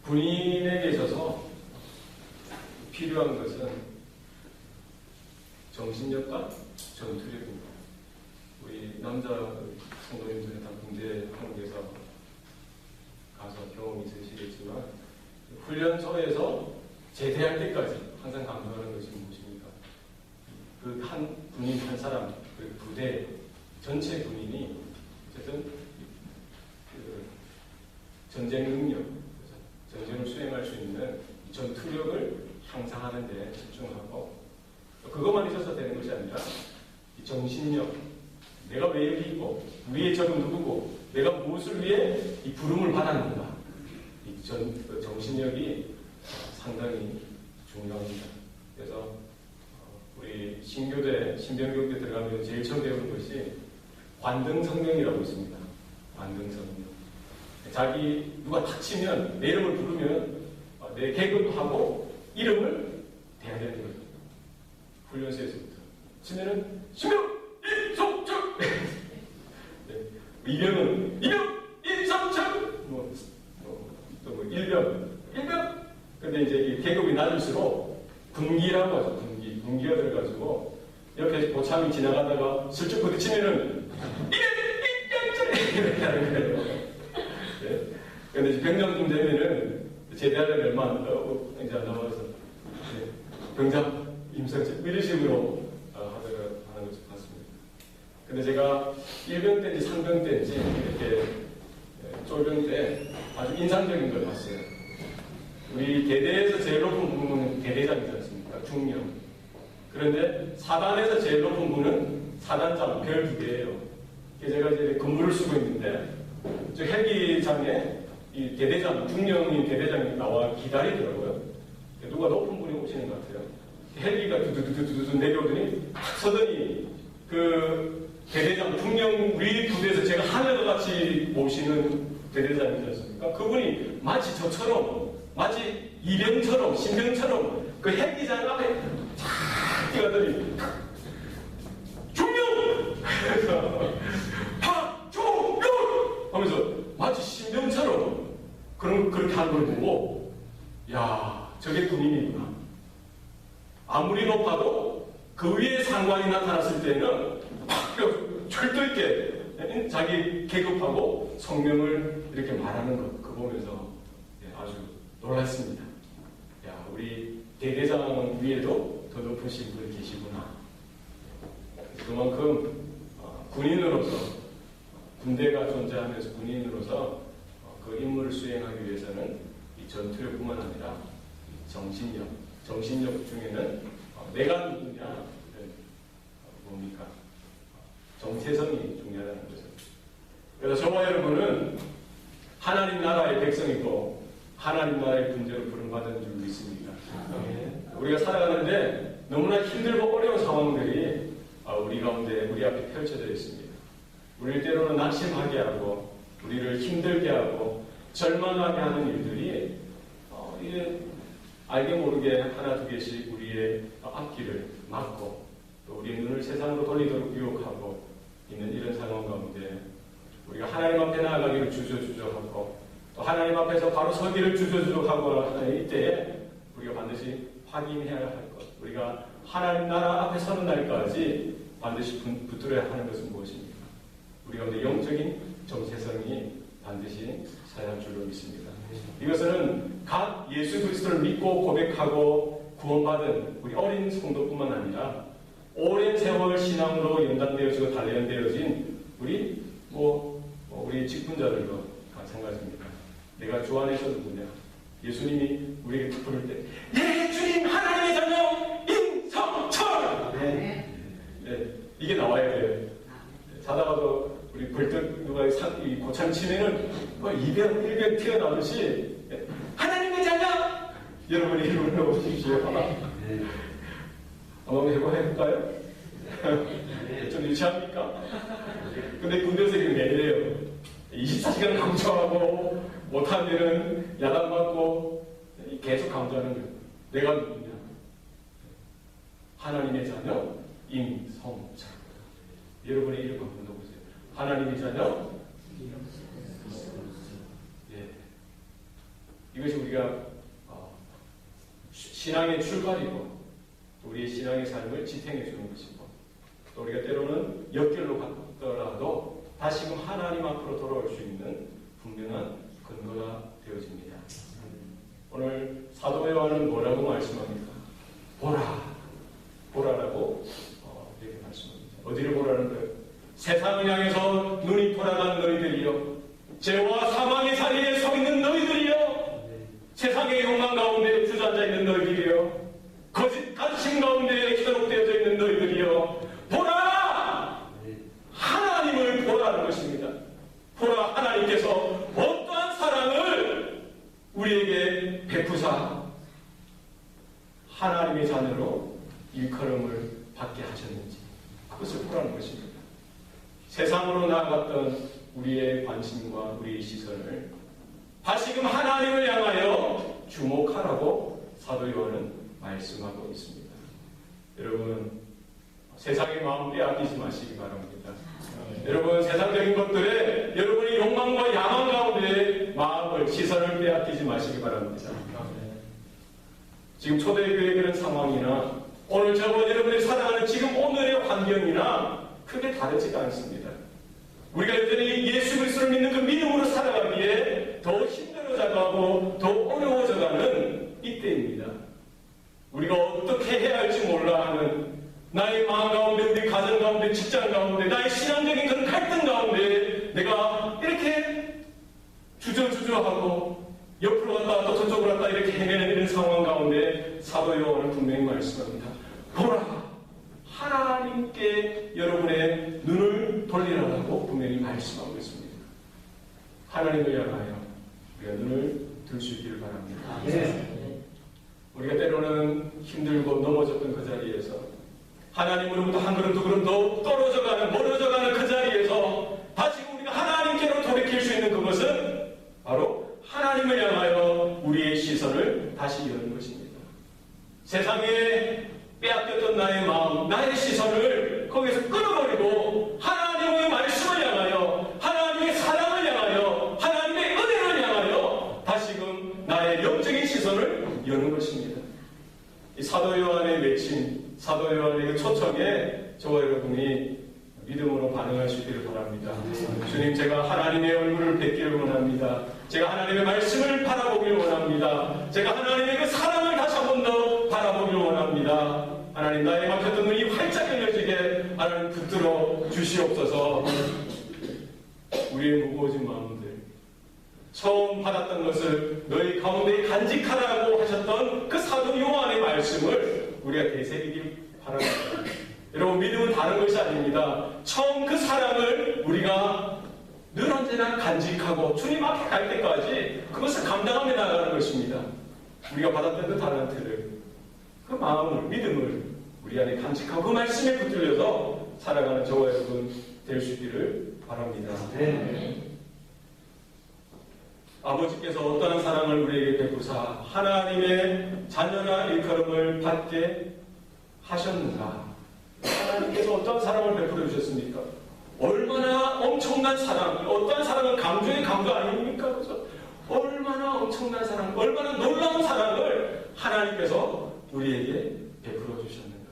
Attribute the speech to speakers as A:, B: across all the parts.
A: 군인에게 있어서 필요한 것은 정신력과 전투력입니다. 우리 남자 성도님들은 다 군대 한국에서 가서 경험이 있으시겠지만 훈련소에서 제대할 때까지 항상 강조하는 것이 무엇입니까? 그 한 군인 한 사람, 그 부대 전체 군인이 어쨌든 그 전쟁 능력, 전쟁을 수행할 수 있는 전투력을 향상하는 데 집중하고 그것만 있어서 되는 것이 아니라 이 정신력, 내가 왜 여기 있고 위에 적은 누구고 내가 무엇을 위해 이 부름을 받았는가, 이 정신력이 상당히 중요합니다. 그래서 우리 신교대, 신병교육대 들어가면 제일 처음 배우는 것이 관등성명이라고 있습니다. 관등성명. 자기 누가 다치면 내 이름을 부르면 내 계급도 하고 이름을 대야 되는 거죠. 훈련소에서부터. 치면은 신명 이성철. 네. 이병은 이병 이성철. 또 일병. 근데 이제 이 계급이 낮을수록 군기라고 하죠. 군기가 들어가지고 이렇게 고참이 지나가다가 슬쩍 부딪히면은 이렇게 하는 거예요. 네. 근데 이제 병장쯤 되면은 제대하려면 얼마 이제 안 남아서 네. 병장 임성철 이런 식으로 하는 것을 봤습니다. 근데 제가 1병 때인지 3병 때인지 이렇게 쫄병 때 아주 인상적인 걸 봤어요. 우리 대대에서 제일 높은 부분은 대대장이지 않습니까? 중령. 그런데 사단에서 제일 높은 분은 사단장, 별 2개예요. 제가 이제 근무를 쓰고 있는데 저 헬기장에 이 대대장, 중령인 대대장이 나와 기다리더라고요. 누가 높은 분이 오시는 것 같아요. 헬기가 두두두두두 내려오더니 탁 서더니 그 대대장, 중령 우리 부대에서 제가 하늘과 같이 모시는 대대장이지 않습니까? 그분이 마치 저처럼, 마치 이병처럼, 신병처럼 그 헬기장 앞에 탁 뛰어더니 중령! 박중령! 하면서 마치 신병처럼 그렇게 하는 걸 보고 야, 저게 군인이구나. 아무리 높아도 그 위에 상관이 나타났을 때는 막 철도 있게 자기 계급하고 성명을 이렇게 말하는 것, 그거 보면서 아주 놀랐습니다. 야, 우리 대대장 위에도 더 높으신 분이 계시구나. 그만큼 군인으로서, 군대가 존재하면서 군인으로서 그 임무를 수행하기 위해서는 이 전투력뿐만 아니라 이 정신력 중에는 내가 누구냐, 뭡니까? 정체성이 중요하다는 거죠. 그래서 저와 여러분은 하나님 나라의 백성이고 하나님 나라의 군대로 부름받은 줄 믿습니다. 우리가 살아가는데 너무나 힘들고 어려운 상황들이 우리 가운데, 우리 앞에 펼쳐져 있습니다. 우리를 때로는 낙심하게 하고 우리를 힘들게 하고 절망하게 하는 일들이 이게 알게 모르게 하나 두 개씩 우리의 앞길을 막고 또 우리의 눈을 세상으로 돌리도록 유혹하고 있는 이런 상황 가운데 우리가 하나님 앞에 나아가기를 주저주저하고 또 하나님 앞에서 바로 서기를 주저주저하고 하는 이때에 우리가 반드시 확인해야 할 것, 우리가 하나님 나라 앞에 서는 날까지 반드시 붙들어야 하는 것은 무엇입니까? 우리 가운데 영적인 정체성이 반드시 서야 할 줄로 믿습니다. 이것은 각 예수 그리스도를 믿고 고백하고 구원받은 우리 어린 성도뿐만 아니라 오랜 세월 신앙으로 연단되어지고 단련되어진 우리 우리 직분자들도 마찬가지입니다. 내가 주 안에서 누구냐? 예수님이 우리에게 탁 부를 때, 예, 주님 하나님의 자녀 임성철! 네. 네, 이게 나와야 돼요. 자다가도 우리 벌떡 누가 이 고참 치면은 이병, 일병 튀어나오듯이 하나님의 자녀! 여러분이 이름을 넣어보십시오. 한번 해볼까요? 좀 유치합니까? 근데 군대에서 이렇게 내려요. 24시간 강조하고 못하면은 야단맞고 계속 강조하는 거예요. 내가 누구냐? 하나님의 자녀 임성철. 여러분의 이름 한번 넣어보세요. 하나님의 자녀. 예. 이것이 우리가 신앙의 출발이고 우리의 신앙의 삶을 지탱해 주는 것이고 또 우리가 때로는 역결로 갔더라도 다시금 하나님 앞으로 돌아올 수 있는 분명한 근거가 되어집니다. 오늘 사도 요한은 뭐라고 말씀합니까? 보라라고 이렇게 말씀합니다. 어디를 보라는 거예요? 세상을 향해서 눈이 돌아간 너희들이여, 죄와 사망의 자리에 서 있는 너희들이여, 세상의 욕망 가운데 주저앉아 있는 너희들이여, 거짓 간신 가운데 현혹되어져 있는 너희들이여, 보라! 하나님을 보라는 것입니다. 보라, 하나님께서 어떠한 사랑을 우리에게 베푸사 하나님의 자녀로 일컬음을 받게 하셨는지 그것을 보라는 것입니다. 세상으로 나아갔던 우리의 관심과 우리의 시선을 다시금 하나님을 향하여 주목하라고 사도 요한은 말씀하고 있습니다. 여러분, 세상의 마음 빼앗기지 마시기 바랍니다. 여러분, 세상적인 것들에 여러분의 욕망과 야망 가운데 마음을, 시선을 빼앗기지 마시기 바랍니다. 지금 초대교회 그런 상황이나 오늘 저와 여러분이 살아가는 지금 오늘의 환경이나 크게 다르지가 않습니다. 우리가 여전히 예수 그리스도를 믿는 그 믿음으로 살아가기에 더 힘들어져가고 더 어려워져가는 이때입니다. 우리가 어떻게 해야 할지 몰라 하는 나의 마음 가운데, 우리 가정 가운데, 직장 가운데, 나의 신앙적인 그런 갈등 가운데 내가 이렇게 주저하고 옆으로 갔다 또 저쪽으로 갔다 이렇게 헤매는 이런 상황 가운데 사도 요한은 분명히 말씀합니다. 보라! 하나님께 여러분의 눈을 돌리라고 분명히 말씀하고 있습니다. 하나님을 향하여 우리가 눈을 들 수 있기를 바랍니다. 우리가 때로는 힘들고 넘어졌던 그 자리에서 하나님으로부터 한 걸음 두 걸음 더 떨어져가는, 멀어져가는 그 자리에서 다시 우리가 하나님께로 돌이킬 수 있는 그것은 바로 하나님을 향하여 우리의 시선을 다시 여는 것입니다. 세상에 빼앗겼던 나의 마음, 나의 시선을 거기서 끊어버리고 하나님의 말씀을 향하여, 하나님의 사랑을 향하여, 하나님의 은혜를 향하여 다시금 나의 영적인 시선을 여는 것입니다. 이 사도 요한의 외침, 사도 요한의 그 초청에 저와 여러분이 믿음으로 반응할 수 있기를 바랍니다. 주님, 제가 하나님의 얼굴을 뵙기를 원합니다. 제가 하나님의 말씀을 바라보기를 원합니다. 제가 하나님의 그 사랑을 다시 한 번 더 바라보기를 원합니다. 하나님, 나의 막혔던 눈이 활짝 열려지게 하나님 붙들어 주시옵소서. 우리의 무거워진 마음들, 처음 받았던 것을 너희 가운데 간직하라고 하셨던 그 사도 요한의 말씀을 우리가 되새기길 바랍니다. 여러분, 믿음은 다른 것이 아닙니다. 처음 그 사랑을 우리가 늘 언제나 간직하고 주님 앞에 갈 때까지 그것을 감당하며 나가는 것입니다. 우리가 받았던 그 달란트를, 그 마음을, 믿음을 우리 안에 간직하고 그 말씀에 붙들려서 살아가는 저와 여러분 될 수 있기를 바랍니다. 아버지께서 어떠한 사랑을 우리에게 베푸사 하나님의 자녀라 일컬음을 받게 하셨는가? 하나님께서 어떠한 사랑을 베풀어 주셨습니까? 얼마나 엄청난 사랑, 어떠한 사랑은 강조의 강조 아닙니까? 그래서 얼마나 엄청난 사랑, 얼마나 놀라운 사랑을 하나님께서 우리에게 베풀어 주셨는가?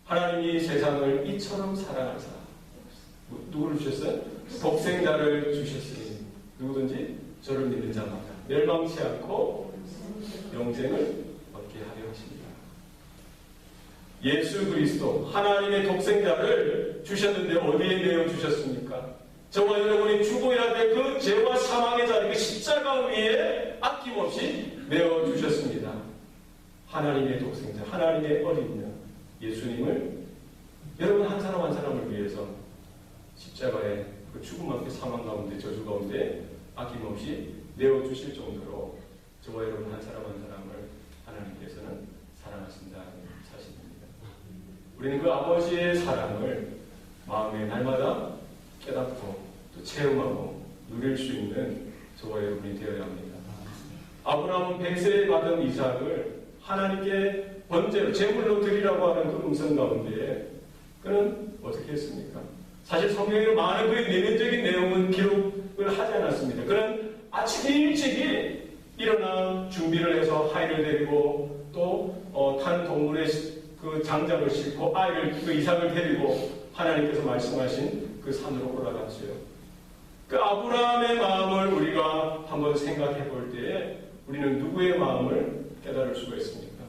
A: 하나님이 세상을 이처럼 사랑하사 누구를 주셨어요? 독생자를 주셨으니 누구든지 저를 믿는 자마다 멸망치 않고 영생을 얻게 하려 하십니다. 예수 그리스도 하나님의 독생자를 주셨는데 어디에 내어 주셨습니까? 저와 여러분이 죽어야 될 그 죄와 사망의 자리, 그 십자가 위에 아낌없이 내어 주셨습니다. 하나님의 독생자, 하나님의 어린 양 예수님을 여러분 한 사람 한 사람을 위해서 십자가에 그 죽음 앞에 사망 가운데 저주 가운데 아낌없이 내어 주실 정도로 저와 여러분 한 사람 한 사람을 하나님께서는 사랑하신다는 사실입니다. 우리는 그 아버지의 사랑을 마음에 날마다 깨닫고 또 체험하고 누릴 수 있는 저와 여러분이 되어야 합니다. 아브라함은 100세에 받은 이삭을 하나님께 번제로 제물로 드리라고 하는 그 음성 가운데 그는 어떻게 했습니까? 사실 성경에 많은 그의 내면적인 내용은 기록을 하지 않았습니다. 그는 아침 일찍이 일어나 준비를 해서 아이를 데리고 또 탄 동물의 그 장작을 싣고 아이를 그 이삭을 데리고 하나님께서 말씀하신 그 산으로 올라갔지요. 그 아브라함의 마음을 우리가 한번 생각해 볼 때에 우리는 누구의 마음을 깨달을 수가 있습니까?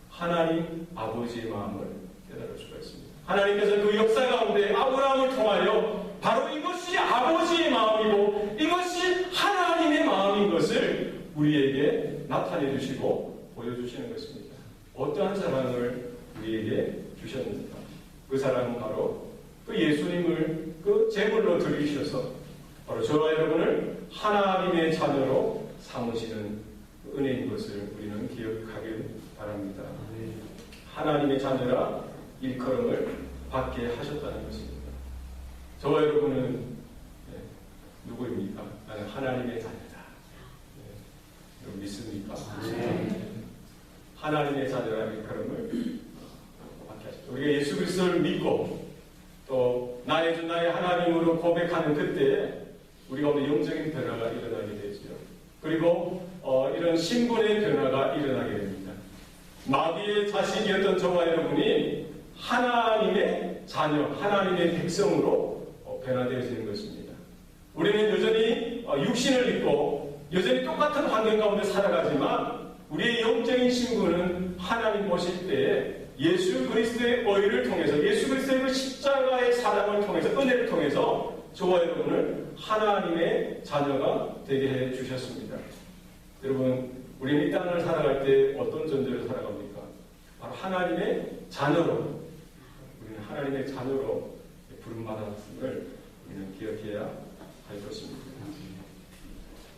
A: 하나님 아버지의 마음을 깨달을 수가 있습니다. 하나님께서 그 역사 가운데 아브라함을 통하여 바로 이것이 아버지의 마음이고 이것이 하나님의 마음인 것을 우리에게 나타내 주시고 보여주시는 것입니다. 어떠한 사랑을 우리에게 주셨는가? 그 사랑은 바로 그 예수님을 그 제물로 드리셔서 바로 저와 여러분을 하나님의 자녀로 삼으시는 은혜인 것을 우리는 기억하길 바랍니다. 하나님의 자녀라 일컬음을 받게 하셨다는 것입니다. 저와 여러분은 누구입니까? 나는 하나님의 자녀다. 여러분 믿습니까? 하나님의 자녀라 일컬음을 받게 하셨다. 우리가 예수 그리스도를 믿고 또 나의 주 나의 하나님으로 고백하는 그때 우리 가운데 영적인 변화가 일어나게 되죠. 그리고 이런 신분의 변화가 일어나게 됩니다. 마귀의 자식이었던 저와 여러분이 하나님의 자녀, 하나님의 백성으로 변화되어지는 것입니다. 우리는 여전히 육신을 입고 여전히 똑같은 환경 가운데 살아가지만 우리의 영적인 신분은 하나님 보실 때에 예수 그리스도의 의를 통해서 예수 그리스도의 그 십자가의 사랑을 통해서 은혜를 통해서 저와 여러분을 하나님의 자녀가 되게 해 주셨습니다. 여러분, 우리는 이 땅을 살아갈 때 어떤 존재로 살아갑니까? 바로 하나님의 자녀로, 우리는 하나님의 자녀로 부름받았음을 우리는 기억해야 할 것입니다.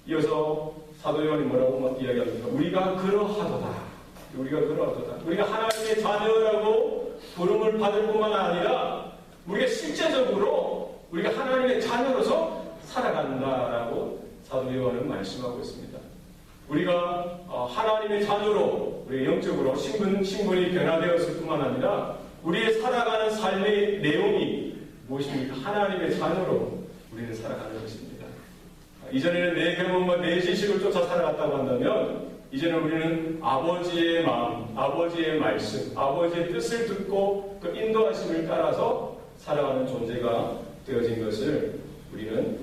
A: 이어서 사도 요한이 뭐라고 이야기합니까? 우리가 그러하도다. 우리가 하나님의 자녀라고 부름을 받을 뿐만 아니라 우리가 실제적으로 우리가 하나님의 자녀로서 살아간다라고 사도 요한은 말씀하고 있습니다. 우리가 하나님의 자녀로 우리 영적으로 신분이 변화되었을 뿐만 아니라 우리의 살아가는 삶의 내용이 무엇입니까? 하나님의 자녀로 우리는 살아가는 것입니다. 이전에는 내 경험과 내 지식을 쫓아 살아갔다고 한다면 이제는 우리는 아버지의 마음, 아버지의 말씀, 아버지의 뜻을 듣고 그 인도하심을 따라서 살아가는 존재가 되어진 것을 우리는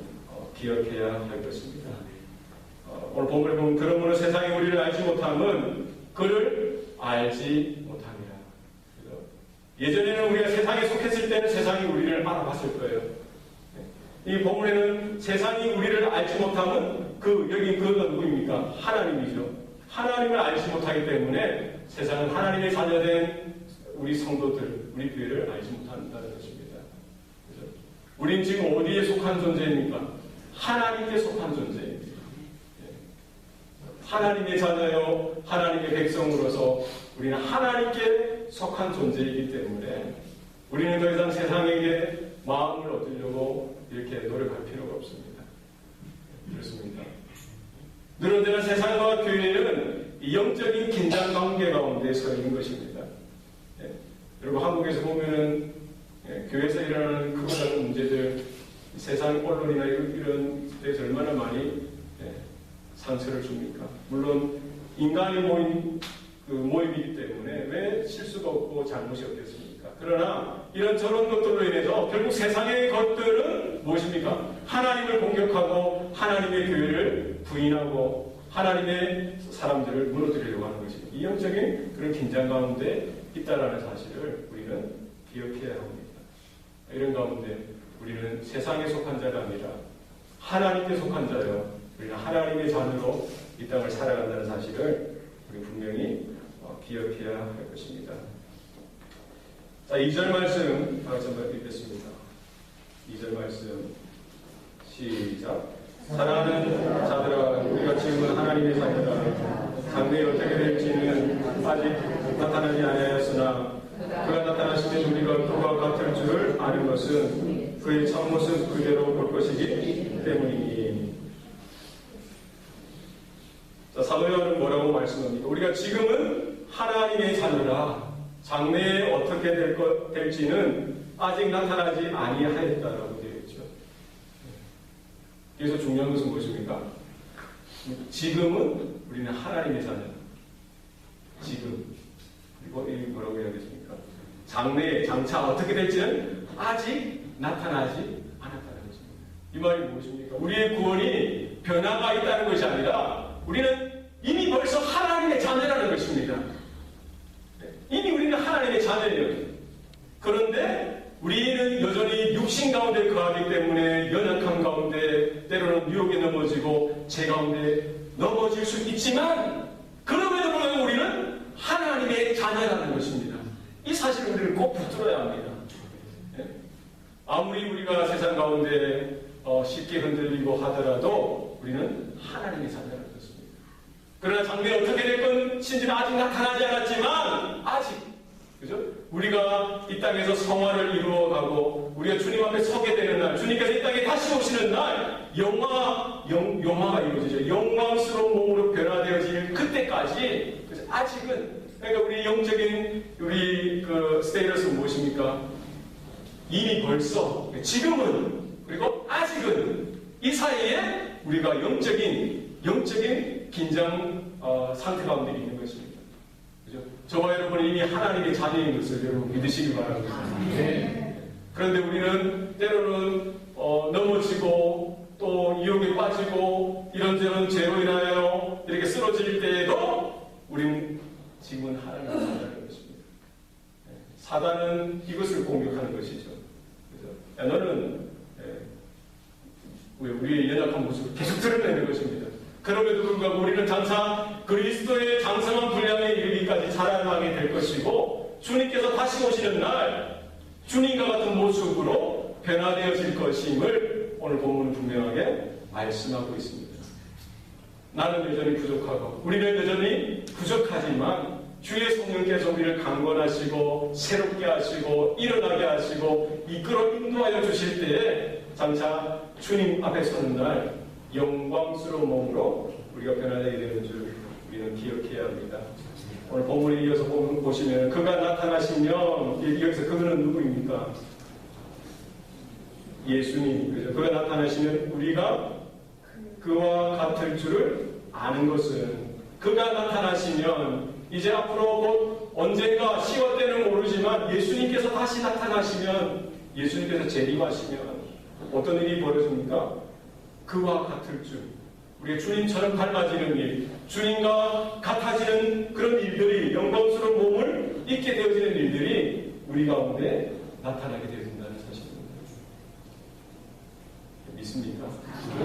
A: 기억해야 할 것입니다. 오늘 본문에 보면 그러므로 세상이 우리를 알지 못함은 그를 알지 못함이라. 예전에는 우리가 세상에 속했을 때는 세상이 우리를 알아봤을 거예요. 이 본문에는 세상이 우리를 알지 못함은 여기 그가 누구입니까? 하나님이죠. 하나님을 알지 못하기 때문에 세상은 하나님의 자녀된 우리 성도들, 우리 교회를 알지 못한다는 것입니다. 그래서 우린 지금 어디에 속한 존재입니까? 하나님께 속한 존재입니다. 하나님의 자녀요, 하나님의 백성으로서 우리는 하나님께 속한 존재이기 때문에 우리는 더 이상 세상에게 마음을 얻으려고 이렇게 노력할 필요가 없습니다. 그렇습니다. 늘 언제나 세상과 교회는 영적인 긴장 관계 가운데 서 있는 것입니다. 여러분 한국에서 보면은 교회에서 일어나는 크고 작은 문제들, 세상 언론이나 이런 데서 얼마나 많이 상처를 줍니까? 물론 인간이 모인 모임이기 때문에 왜 실수가 없고 잘못이 없겠습니까? 그러나 이런저런 것들로 인해서 결국 세상의 것들은 무엇입니까? 하나님을 공격하고 하나님의 교회를 부인하고 하나님의 사람들을 무너뜨리려고 하는 것입니다. 이 영적인 그런 긴장 가운데 있다라는 사실을 우리는 기억해야 합니다. 이런 가운데 우리는 세상에 속한 자가 아니라 하나님께 속한 자요. 우리는 하나님의 자녀로 이 땅을 살아간다는 사실을 우리 분명히 기억해야 할 것입니다. 자, 2절 말씀 다시 한번 읽겠습니다. 2절 말씀 시작. 사랑하는 자들아, 우리가 지금은 하나님의 자녀라. 장래에 어떻게 될지는 아직 나타나지 아니하였으나 그가 나타나시면 우리가 그와 같을 줄 아는 것은 그의 참모습 그대로 볼 것이기 때문이니. 자, 사도 요한은 뭐라고 말씀합니까? 우리가 지금은 하나님의 자녀라. 장래에 어떻게 될지는 아직 나타나지 아니하였다라고 되어 있죠. 그래서 중요한 것은 무엇입니까? 지금은 우리는 하나님의 자녀다. 지금. 그리고 이 뭐라고 해야 되십니까? 장래에 장차 어떻게 될지는 아직 나타나지 않았다는 것입니다. 이 말이 무엇입니까? 우리의 구원이 변화가 있다는 것이 아니라 우리는 이미 벌써 하나님의 자녀라는 것입니다. 이미 우리는 하나님의 자녀예요. 그런데 우리는 여전히 육신 가운데 거하기 때문에 연약한 가운데 때로는 유혹에 넘어지고 죄 가운데 넘어질 수 있지만 그럼에도 불구하고 우리는 하나님의 자녀라는 것입니다. 이 사실을 우리는 꼭 붙들어야 합니다. 아무리 우리가 세상 가운데 쉽게 흔들리고 하더라도 우리는 하나님의 자녀라는 것입니다. 그러나 장래에 어떻게 될건 신지는 아직 나타나지 않았지만 아직 그죠? 우리가 이 땅에서 성화를 이루어가고 우리가 주님 앞에 서게 되는 날, 주님께서 이 땅에 다시 오시는 날 영화가 이루어지죠. 영광스러운 몸으로 변화되어질 그때까지 아직은 그러니까 우리 영적인 우리 그 스테이터스는 무엇입니까? 이미 벌써 지금은 그리고 아직은 이 사이에 우리가 영적인 긴장 상태 가운데 있는 것입니다. 그죠? 저와 여러분은 이미 하나님의 자녀인 것을 여러분 믿으시기 바랍니다. 네. 그런데 우리는 때로는 넘어지고 또 유혹에 빠지고 이런저런 죄로 인하여 이렇게 쓰러질 때에도 우리는 지금은 하나님의 자녀라는 것입니다. 네. 사단은 이것을 공격하는 것이죠. 그죠? 야, 너는 우리의 연약한 모습을 계속 드러내는 것입니다. 그럼에도 불구하고 우리는 장차 그리스도의 장성한 분량에 이르기까지 자라나게 될 것이고 주님께서 다시 오시는 날 주님과 같은 모습으로 변화되어질 것임을 오늘 본문은 분명하게 말씀하고 있습니다. 나는 여전히 부족하고 우리는 여전히 부족하지만 주의 성령께서 우리를 강건하시고 새롭게 하시고 일어나게 하시고 이끌어 인도하여 주실 때에 장차 주님 앞에 서는 날 영광스러운 몸으로 우리가 변화되게 되는 줄 우리는 기억해야 합니다. 오늘 본문에 이어서 보시면 그가 나타나시면 여기서 그는 누구입니까? 예수님. 그죠? 그가 나타나시면 우리가 그와 같을 줄을 아는 것은 그가 나타나시면 이제 앞으로 곧 언젠가 시와 때는 모르지만 예수님께서 다시 나타나시면 예수님께서 재림하시면 어떤 일이 벌어집니까? 그와 같을 줄, 우리의 주님처럼 닮아지는 일, 주님과 같아지는 그런 일들이 영광스러운 몸을 입게 되어지는 일들이 우리 가운데 나타나게 되어진다는 사실입니다. 믿습니까?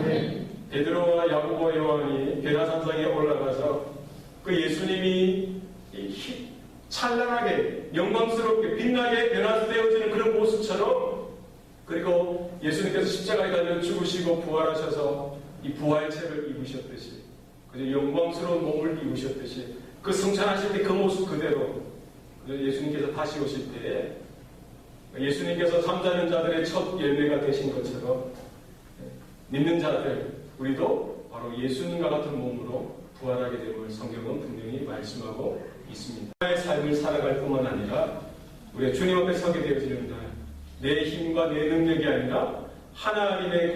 A: 네. 베드로와 야고보 요한이 베라산상에 올라가서 그 예수님이 찬란하게 영광스럽게 빛나게 변화되어지는 그런 모습처럼 그리고 예수님께서 십자가에 달려 죽으시고 부활하셔서 이 부활체를 입으셨듯이 그죠? 영광스러운 몸을 입으셨듯이 그 승천하실 때 그 모습 그대로 예수님께서 다시 오실 때에 예수님께서 잠자는 자들의 첫 열매가 되신 것처럼 믿는 자들 우리도 바로 예수님과 같은 몸으로 부활하게 됨을 성경은 분명히 말씀하고 있습니다. 나의 삶을 살아갈 뿐만 아니라 우리가 주님 앞에 서게 되어지는 날 내 힘과 내 능력이 아니라 하나님의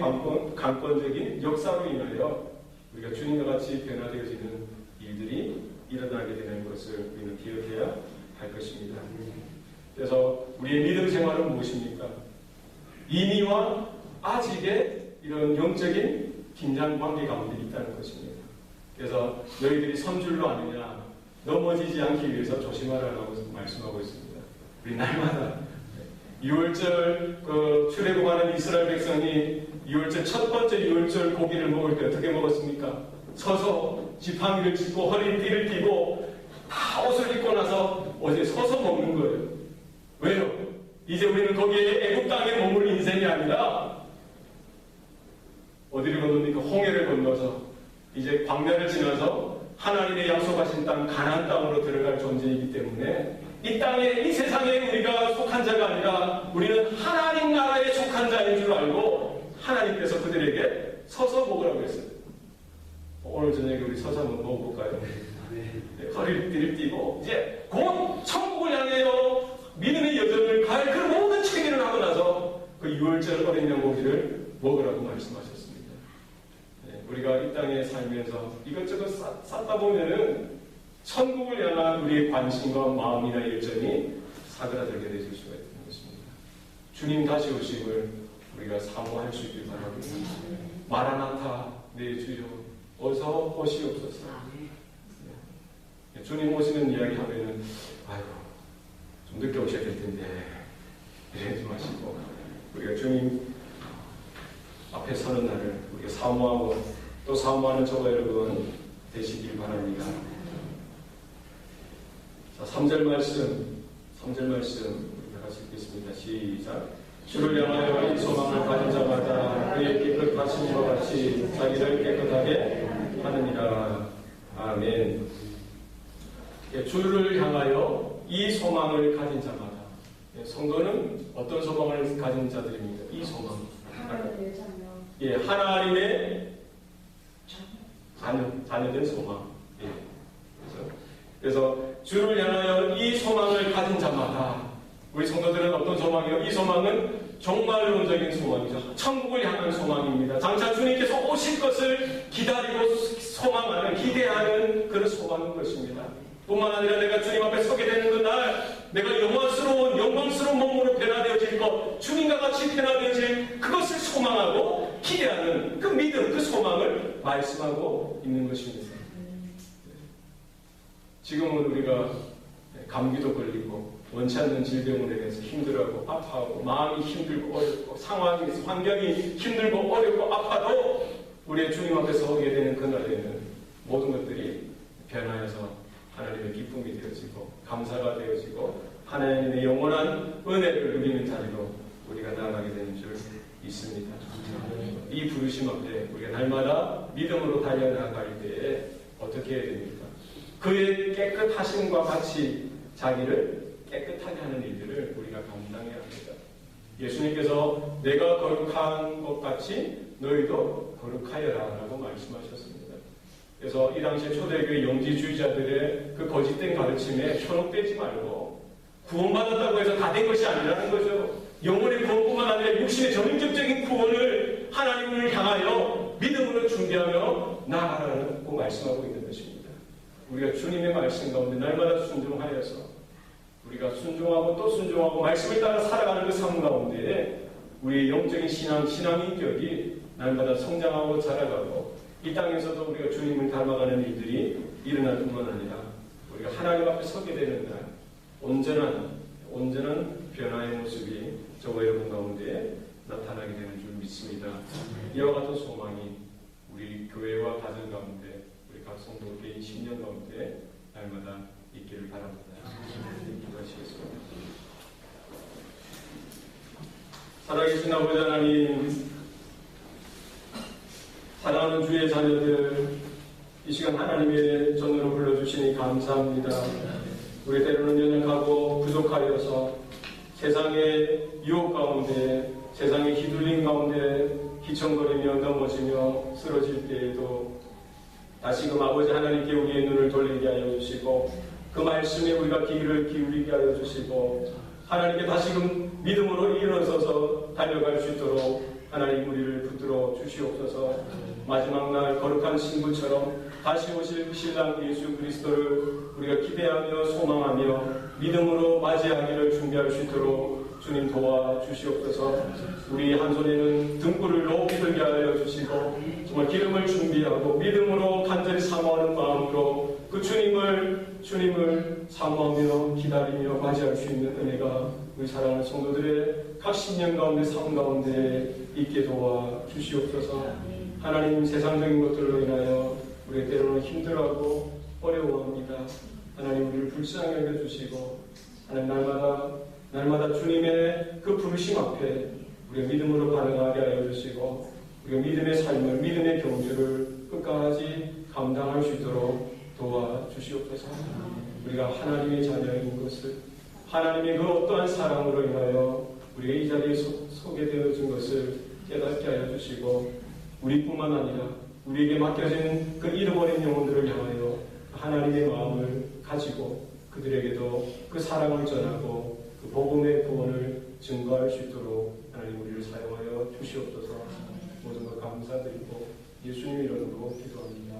A: 강권적인 역사로 인하여 우리가 주님과 같이 변화되어지는 일들이 일어나게 되는 것을 우리는 기억해야 할 것입니다. 그래서 우리의 믿음 생활은 무엇입니까? 이미와 아직의 이런 영적인 긴장 관계 가운데 있다는 것입니다. 그래서 너희들이 선줄로 아느냐 넘어지지 않기 위해서 조심하라고 말씀하고 있습니다. 우리 날마다 6월절 출애굽하는 이스라엘 백성이 6월절 첫 번째 6월절 고기를 먹을 때 어떻게 먹었습니까? 서서 지팡이를 짚고 허리를 띠를 띠고 다 옷을 입고 나서 어제 서서 먹는 거예요. 왜요? 이제 우리는 거기에 애국 땅에 머물 인생이 아니라 어디를 건너니까 홍해를 건너서 이제 광야를 지나서 하나님의 약속하신 땅 가나안 땅으로 들어갈 존재이기 때문에 이 땅에 이 세상에 우리가 속한 자가 아니라 우리는 하나님 나라에 속한 자인 줄 알고 하나님께서 그들에게 서서 먹으라고 했어요. 오늘 저녁에 우리 서서 한번 먹어볼까요? 네, 허리를 띠고 이제 곧 천국을 향해서 믿음의 여정을 갈 그 모든 체계를 하고 나서 그 6월절 어린 양고기를 먹으라고 말씀하셨습니다. 네, 우리가 이 땅에 살면서 이것저것 쌓다 보면은 천국을 향한 우리의 관심과 마음이나 열정이 사그라들게 되실 수가 있는 것입니다. 주님 다시 오심을 우리가 사모할 수 있길 바랍니다. 마라나타 내 주여 어서 오시옵소서. 주님 오시는 이야기 하면은 아이고 좀 늦게 오셔야 될 텐데 이러지 마시고 우리가 주님 앞에 서는 날을 우리가 사모하고 또 사모하는 저와 여러분 되시길 바랍니다. 자, 3절 말씀 우리 같이 읽겠습니다. 시작. 주를 향하여 이 소망을 가진 자마다 그의 깨끗하심과 같이 자기를 깨끗하게 하느니라. 아멘. 주를 향하여 이 소망을 가진 자마다, 성도는 어떤 소망을 가진 자들입니까? 이 소망. 하나님의 자녀된 소망. 그래서 주를 향하여 이 소망을 가진 자마다, 우리 성도들은 어떤 소망이요? 이 소망은 종말론적인 소망이죠. 천국을 향한 소망입니다. 장차 주님께서 오실 것을 기다리고 소망하는, 기대하는 그런 소망인 것입니다. 뿐만 아니라 내가 주님 앞에 서게 되는 그날, 내가 영광스러운 몸으로 변화되어질 것, 주님과 같이 변화되어질 그것을 소망하고 기대하는 그 믿음, 그 소망을 말씀하고 있는 것입니다. 지금은 우리가 감기도 걸리고 원치 않는 질병으로 인해서 힘들어하고 아파하고 마음이 힘들고 어렵고 환경이 힘들고 어렵고 아파도 우리의 주님 앞에 서게 되는 그날에는 모든 것들이 변화해서 하나님의 기쁨이 되어지고 감사가 되어지고 하나님의 영원한 은혜를 누리는 자리로 우리가 나아가게 되는 줄 믿습니다. 이 부르심 앞에 우리가 날마다 믿음으로 달려나갈 때에 어떻게 해야 됩니까? 그의 깨끗하심과 같이 자기를 깨끗하게 하는 일들을 우리가 감당해야 합니다. 예수님께서 내가 거룩한 것 같이 너희도 거룩하여라 라고 말씀하셨습니다. 그래서 이 당시에 초대교회 영지주의자들의 그 거짓된 가르침에 현혹되지 말고 구원받았다고 해서 다 된 것이 아니라는 거죠. 영혼의 구원뿐만 아니라 육신의 전인격적인 구원을 하나님을 향하여 믿음으로 준비하며 나아가라고 말씀하고 있는 것입니다. 우리가 주님의 말씀 가운데 날마다 순종하여서 우리가 순종하고 또 순종하고 말씀을 따라 살아가는 그 삶 가운데 우리의 영적인 신앙인격이 날마다 성장하고 자라가고 이 땅에서도 우리가 주님을 닮아가는 일들이 일어날 뿐만 아니라 우리가 하나님 앞에 서게 되는 날 온전한 변화의 모습이 저와 여러분 가운데 나타나게 되는 줄 믿습니다. 이와 같은 소망이 우리 교회와 가정 가운데 우리 각 성도 개인 10년 가운데 날마다 있기를 바랍니다. 기도하시겠습니다. 살아계신 아버지 하나님, 사랑하는 주의 자녀들, 이 시간 하나님의 전으로 불러주시니 감사합니다. 우리 때로는 연약하고 부족하여서 세상의 유혹 가운데, 세상의 휘둘림 가운데 휘청거리며 넘어지며 쓰러질 때에도 다시금 아버지 하나님께 우리의 눈을 돌리게 하여 주시고 그 말씀에 우리가 귀를 기울이게 하여 주시고 하나님께 다시금 믿음으로 일어서서 달려갈 수 있도록 하나님 우리를 붙들어 주시옵소서. 마지막 날 거룩한 신부처럼 다시 오실 신랑 예수 그리스도를 우리가 기대하며 소망하며 믿음으로 맞이하기를 준비할 수 있도록 주님 도와주시옵소서. 우리 한 손에는 등불을 높이 들게 하여 주시고 정말 기름을 준비하고 믿음으로 간절히 사모하는 마음으로 그 주님을 사모하며 기다리며 맞이할 수 있는 은혜가 우리 사랑하는 성도들의 각 신년 가운데 삶 가운데 있게 도와주시옵소서. 하나님, 세상적인 것들로 인하여 우리 때로는 힘들어하고 어려워합니다. 하나님, 우리를 불쌍히 여겨주시고 하나님, 날마다 주님의 그 부르심 앞에 우리가 믿음으로 반응하게 하여 주시고 우리가 믿음의 삶을, 믿음의 경주를 끝까지 감당할 수 있도록 도와주시옵소서. 우리가 하나님의 자녀인 것을, 하나님의 그 어떠한 사랑으로 인하여 우리가 이 자리에 서게 되어진 것을 깨닫게 하여 주시고 우리뿐만 아니라 우리에게 맡겨진 그 잃어버린 영혼들을 향하여 하나님의 마음을 가지고 그들에게도 그 사랑을 전하고 그 복음의 구원을 증거할 수 있도록 하나님 우리를 사용하여 주시옵소서. 모든 것 감사드리고 예수님 이름으로 기도합니다.